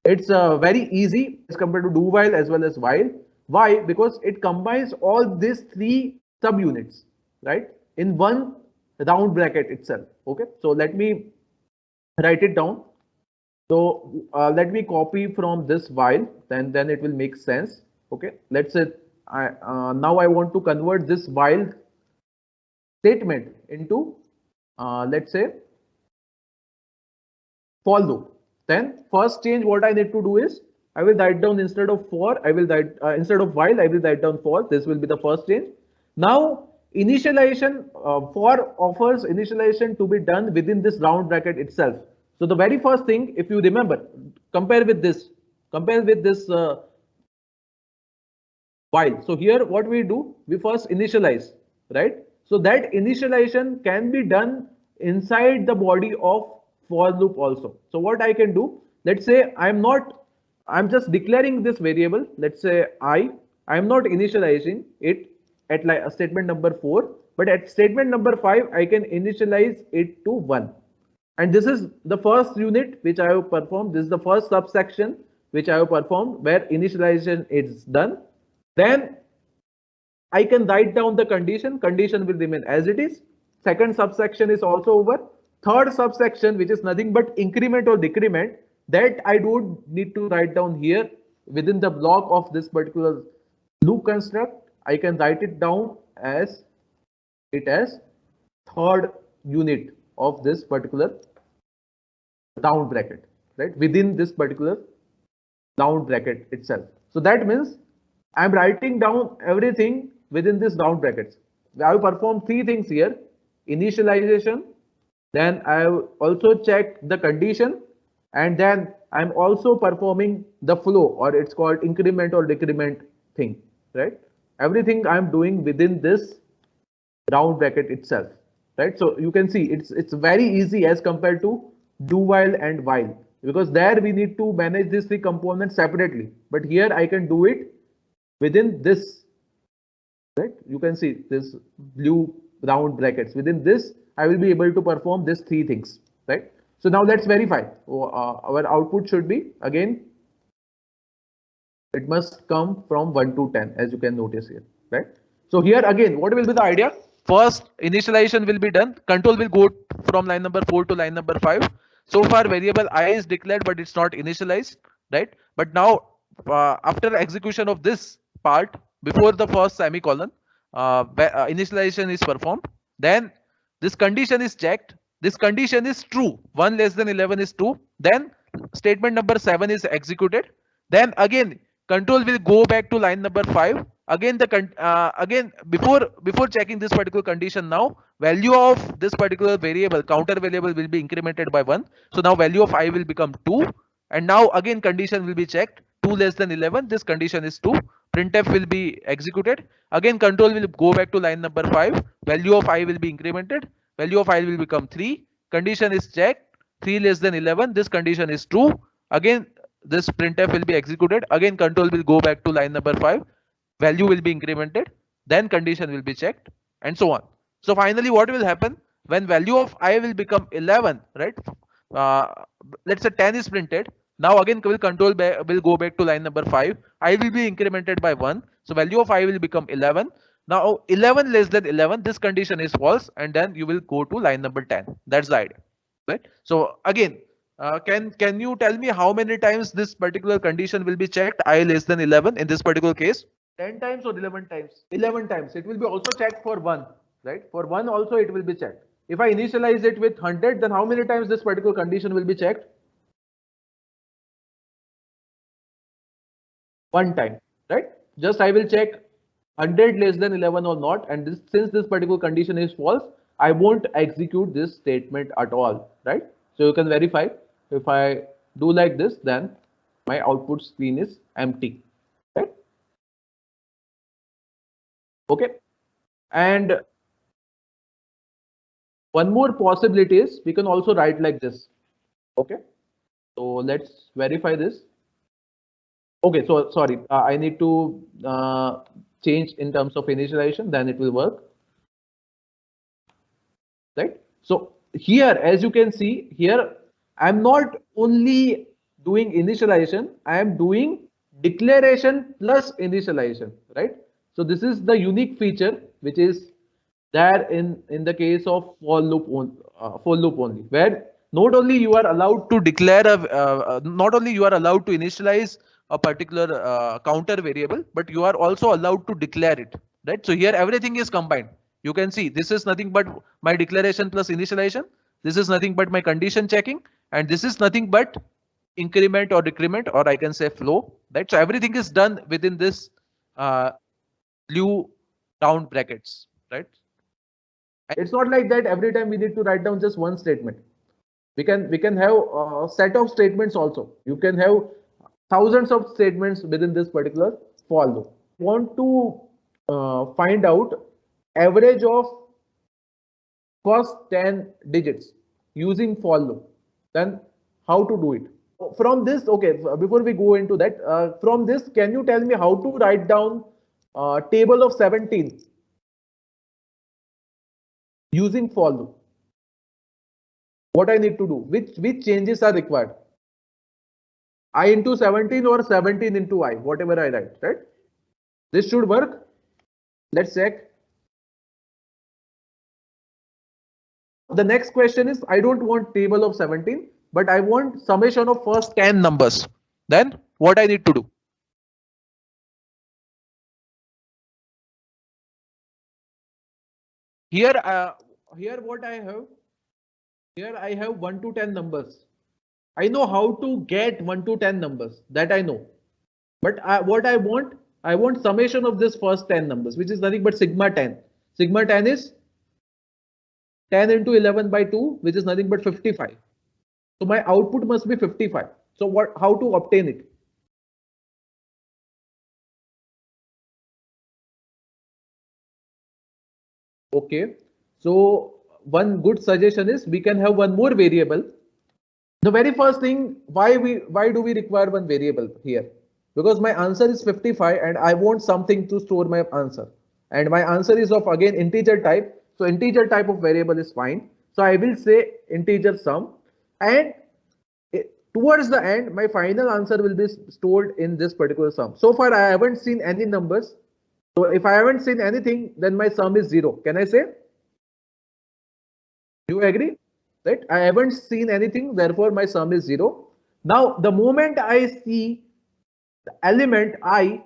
It's very easy as compared to do while as well as while. Why? Because it combines all these three subunits, right, in one round bracket itself. Okay, so let me write it down. So let me copy from this while, then it will make sense. Okay, let's say now I want to convert this while statement into let's say for loop. Then first change what I need to do is I will write down instead of for, I will write instead of while, I will write down for. This will be the first change. Now initialization for offers initialization to be done within this round bracket itself. So the very first thing, if you remember, compare with this, compare with this while. So here what we do, we first initialize, right? So that initialization can be done inside the body of for loop also. So what I can do, let's say I'm just declaring this variable. Let's say I'm not initializing it at like a statement number 4, but at statement number 5, I can initialize it to 1. And this is the first unit which I have performed. This is the first subsection which I have performed where initialization is done. Then I can write down the condition. Condition will remain as it is. Second subsection is also over. Third subsection, which is nothing but increment or decrement, that I don't need to write down here within the block of this particular loop construct. I can write it down as third unit of this particular round bracket, right? Within this particular round bracket itself. So that means I'm writing down everything within this round brackets. I have performed three things here: initialization, then I have also checked the condition, and then I'm also performing the flow, or it's called increment or decrement thing, right? Everything I'm doing within this round bracket itself, right? So you can see it's very easy as compared to do while and while, because there we need to manage these three components separately, but here I can do it within this, right? You can see this blue round brackets. Within this I will be able to perform these three things, right? So now let's verify. Our output should be, again, it must come from 1 to 10, as you can notice here, right? So here again, what will be the idea? First initialization will be done, control will go from line number 4 to line number 5. So far variable I is declared, but it's not initialized, right? But now after execution of this part, before the first semicolon, initialization is performed. Then this condition is checked. This condition is true. 1 less than 11 is true. Then statement number 7 is executed. Then again control will go back to line number 5. Again again before checking this particular condition, now value of this particular variable, counter variable, will be incremented by 1. So now value of I will become 2, and now again condition will be checked. 2 less than 11, this condition is 2. Printf will be executed. Again control will go back to line number 5. Value of I will be incremented. Value of I will become 3. Condition is checked. 3 less than 11, this condition is true. Again this printf will be executed. Again control will go back to line number 5. Value will be incremented. Then condition will be checked, and so on. So finally what will happen when value of I will become 11, right? uh, let's say 10 is printed. Now again will control will go back to line number 5. I will be incremented by 1. So value of I will become 11. Now 11 less than 11, this condition is false, and then you will go to line number 10. That's the idea, right? So again, can you tell me how many times this particular condition will be checked, I less than 11, in this particular case? 10 times or 11 times? 11 times. It will be also checked for 1, right? For 1 also it will be checked. If I initialize it with 100, then how many times this particular condition will be checked? 1 time, right? Just I will check 100 less than 11 or not, and since this particular condition is false, I won't execute this statement at all, right? So you can verify. If I do like this, then my output screen is empty, right? Okay. And one more possibility is we can also write like this. Okay. So let's verify this. Okay, so sorry, I need to change in terms of initialization, then it will work, right? So here, as you can see here, I'm not only doing initialization, I am doing declaration plus initialization, right? So this is the unique feature which is there in the case of for loop only, where not only you are allowed to declare not only you are allowed to initialize a particular counter variable, but you are also allowed to declare it, right? So here everything is combined. You can see this is nothing but my declaration plus initialization. This is nothing but my condition checking, and this is nothing but increment or decrement, or I can say flow, right? So everything is done within this blue round brackets, right? It's not like that every time we need to write down just one statement. We can have a set of statements also. You can have thousands of statements within this particular for loop. Want to find out average of first 10 digits using for loop, then how to do it? From this, okay, before we go into that, from this, can you tell me how to write down table of 17 using for loop? What I need to do? Which changes are required? I into 17 or 17 into I, whatever I write, right? This should work. Let's check. The next question is, I don't want table of 17, but I want summation of first 10 numbers. Then what I need to do? Here, here what I have, here I have 1 to 10 numbers. I know how to get 1 to 10 numbers, that I know. But what I want summation of this first 10 numbers, which is nothing but sigma 10. Sigma 10 is 10 into 11 by 2, which is nothing but 55. So my output must be 55. So how to obtain it? Okay. So one good suggestion is we can have one more variable. The very first thing, why do we require one variable here? Because my answer is 55 and I want something to store my answer. And my answer is of again integer type. So integer type of variable is fine. So I will say integer sum, and towards the end my final answer will be stored in this particular sum. So far I haven't seen any numbers. So if I haven't seen anything, then my sum is 0. Can I say? Do you agree? Right? I haven't seen anything, therefore my sum is 0. Now the moment I see the element I,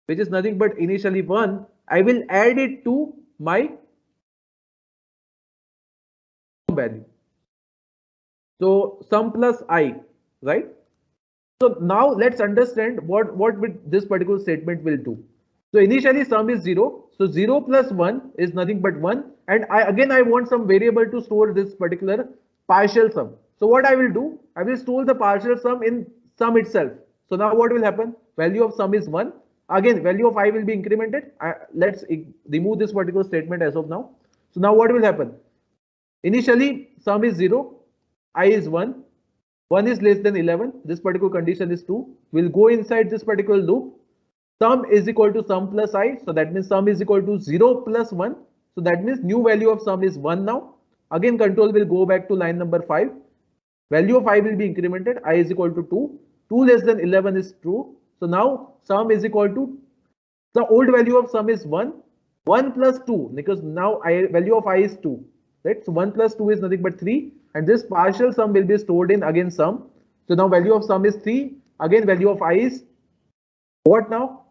which is nothing but initially 1, I will add it to my value. So sum plus I, right? So now let's understand what this particular statement will do. So initially sum is 0. So 0 plus 1 is nothing but 1. And I want some variable to store this particular partial sum. So what I will do, I will store the partial sum in sum itself. So now what will happen? Value of sum is 1. Again, value of I will be incremented. Let's remove this particular statement as of now. So now what will happen? Initially sum is 0, I is 1. 1 is less than 11. This particular condition is true. We'll go inside this particular loop. Sum is equal to sum plus I. So that means sum is equal to 0 plus 1. So that means new value of sum is 1 now. Again, control will go back to line number 5. Value of I will be incremented. I is equal to 2. 2 less than 11 is true. So now sum is equal to, the old value of sum is 1. 1 plus 2, because now value of I is 2. Right? So 1 plus 2 is nothing but 3. And this partial sum will be stored in again sum. So now value of sum is 3. Again value of I is what now?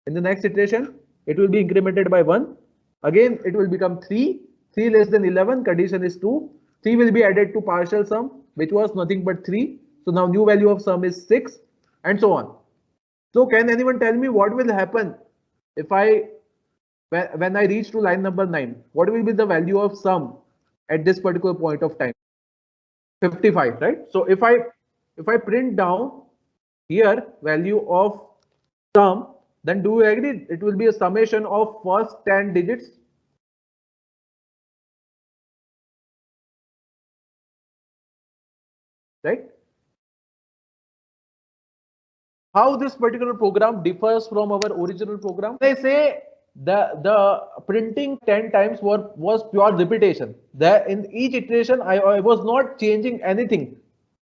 In the next iteration, it will be incremented by 1. Again, it will become 3. 3 less than 11, condition is 2. 3 will be added to partial sum, which was nothing but 3. So now new value of sum is 6, and so on. So can anyone tell me what will happen if when I reach to line number 9? What will be the value of sum at this particular point of time? 55, right? So if I print down here value of sum, then do you agree it will be a summation of first 10 digits? Right? How this particular program differs from our original program? They say the printing 10 times was pure repetition. That in each iteration I was not changing anything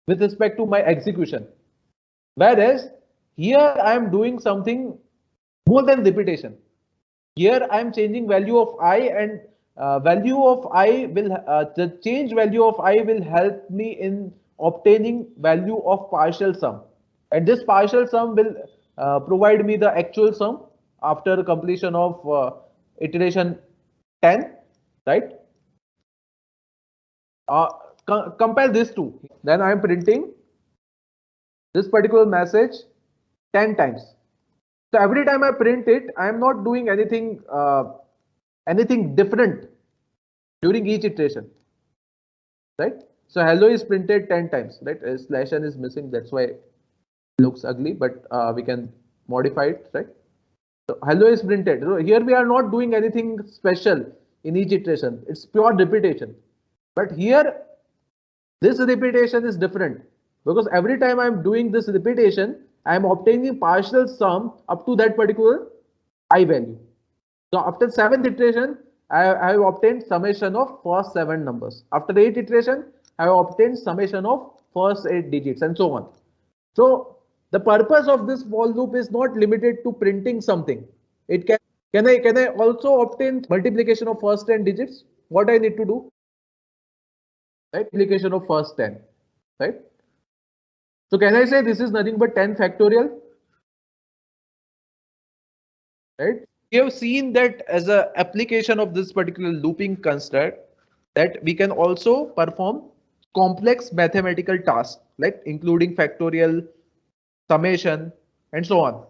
with respect to my execution. Whereas here I am doing something more than repetition. Here I am changing value of I, and value of I will the change value of I will help me in obtaining value of partial sum, and this partial sum will provide me the actual sum after completion of iteration 10, right? uh, Compare this two, then I am printing this particular message 10 times. So every time I print it, I am not doing anything different during each iteration, right? So hello is printed 10 times, right? Slash n is missing, that's why it looks ugly, but we can modify it, right? So hello is printed. So here we are not doing anything special in each iteration. It's pure repetition. But here, this repetition is different, because every time I'm doing this repetition, I'm obtaining partial sum up to that particular I value. So after 7th iteration, I have obtained summation of first 7 numbers. After 8th iteration, I have obtained summation of first 8 digits, and so on. So the purpose of this for loop is not limited to printing something. It can I also obtain multiplication of first 10 digits? What I need to do? Right? Multiplication of first 10, right? So can I say this is nothing but 10 factorial? Right? We have seen that as a application of this particular looping construct, that we can also perform complex mathematical tasks, like including factorial, summation, and so on.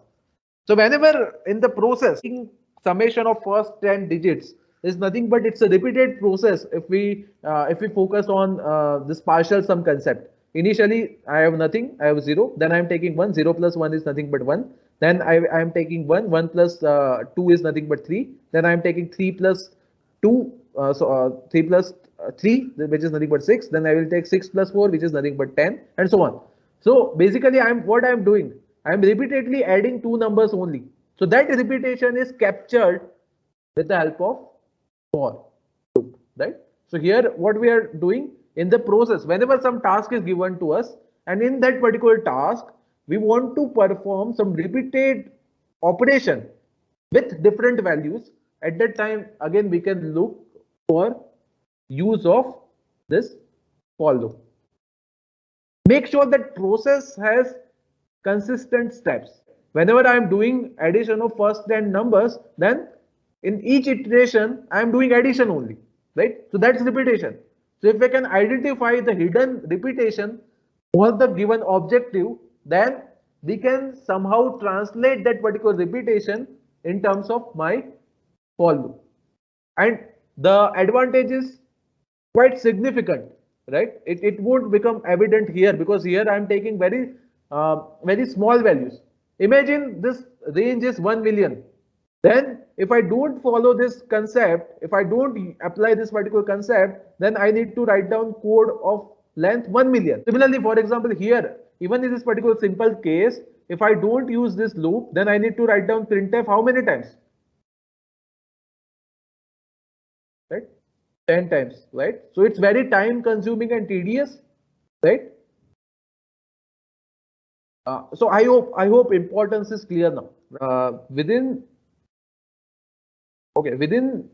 So whenever in the process, summation of first 10 digits is nothing but it's a repeated process. If we focus on this partial sum concept, initially I have nothing, I have 0, then I am taking 1, 0 plus 1 is nothing but 1, then I am taking 1, 1 plus 2 is nothing but 3, then I am taking 3 plus 2, 3 plus 3, which is nothing but 6, then I will take 6 plus 4, which is nothing but 10, and so on. So basically what I am doing, I am repeatedly adding two numbers only. So that repetition is captured with the help of for loop, right? So here what we are doing in the process, whenever some task is given to us, and in that particular task, we want to perform some repeated operation with different values. At that time, again, we can look for use of this for loop. Make sure that process has consistent steps. Whenever I am doing addition of first 10 numbers, then in each iteration, I am doing addition only, right? So that's repetition. So if I can identify the hidden repetition for the given objective, then we can somehow translate that particular repetition in terms of my for loop. And the advantage is quite significant, right? It would become evident here, because here I am taking very small values. Imagine this range is 1 million. Then if I don't follow this concept, if I don't apply this particular concept, then I need to write down code of length 1 million. Similarly, for example, here, even in this particular simple case, if I don't use this loop, then I need to write down printf how many times? Right? 10 times, right? So it's very time consuming and tedious, right? So I hope importance is clear now. Within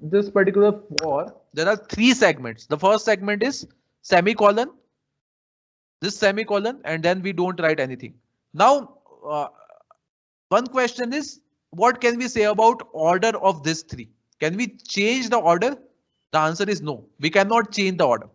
this particular for, there are 3 segments. The first segment is semicolon, this semicolon, and then we don't write anything. Now, one question is, what can we say about order of this 3? Can we change the order? The answer is no, we cannot change the order.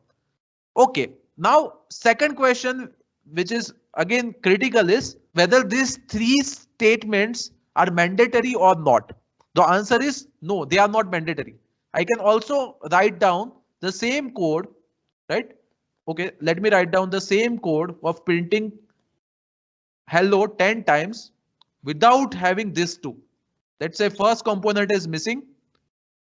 Okay, now second question, which is again critical, is whether these 3 statements are mandatory or not. The answer is no, they are not mandatory. I can also write down the same code, right? Okay, let me write down the same code of printing hello 10 times without having this 2. Let's say first component is missing,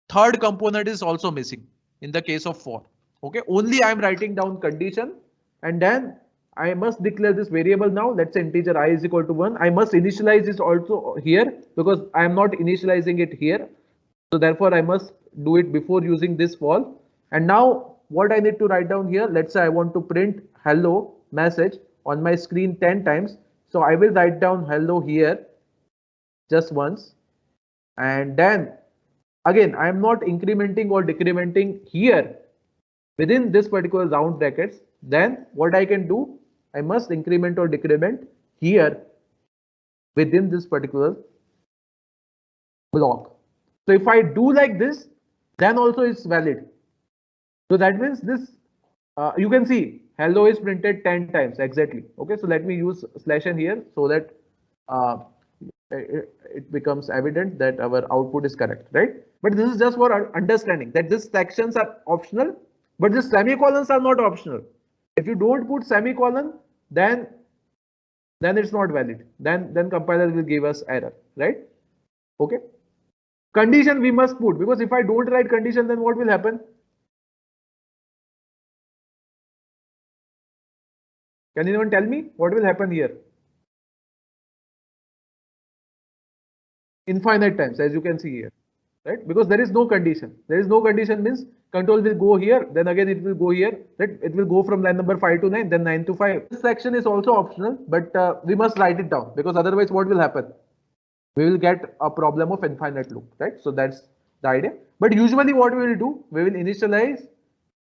third component is also missing in the case of for. Okay, only I am writing down condition, and then I must declare this variable now. Let's say integer I is equal to 1. I must initialize this also here, because I am not initializing it here. So therefore I must do it before using this for. And now what I need to write down here, let's say I want to print hello message on my screen 10 times. So I will write down hello here just once, and then again I am not incrementing or decrementing here within this particular round brackets. Then what I can do, I must increment or decrement here within this particular block. So if I do like this, then also it's valid. So that means this, you can see hello is printed 10 times exactly. Okay, so let me use slash n here so that it becomes evident that our output is correct, right? But this is just for understanding that these sections are optional, but the semicolons are not optional. If you don't put semicolon, then it's not valid. Then compiler will give us error, right? Okay. Condition we must put, because if I don't write condition, then what will happen? Can anyone tell me what will happen here? Infinite times, as you can see here, right? Because there is no condition. There is no condition means control will go here, then again it will go here, right? It will go from line number 5 to 9, then 9 to 5. This section is also optional, but we must write it down, because otherwise what will happen? We will get a problem of infinite loop, right? So that's the idea. But usually what we will do, we will initialize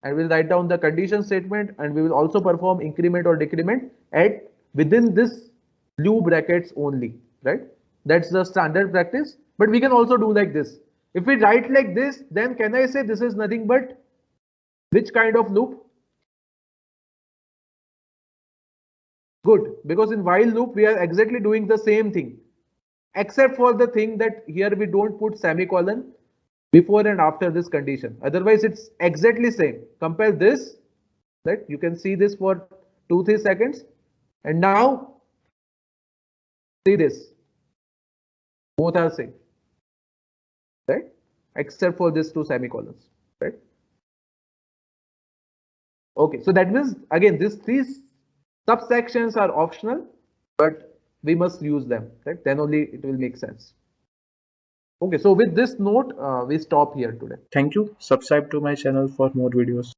and we'll write down the condition statement, and we will also perform increment or decrement at within this blue brackets only, right? That's the standard practice. But we can also do like this. If we write like this, then can I say this is nothing but which kind of loop? Good, because in while loop we are exactly doing the same thing, except for the thing that here we don't put semicolon before and after this condition. Otherwise it's exactly same. Compare this, right? You can see this for 2-3 seconds, and now see this, both are same, right? Except for these two semicolons, right? Okay, so that means again these subsections are optional, but we must use them, right? Then only it will make sense. Okay, so with this note, we stop here today. Thank you. Subscribe to my channel for more videos.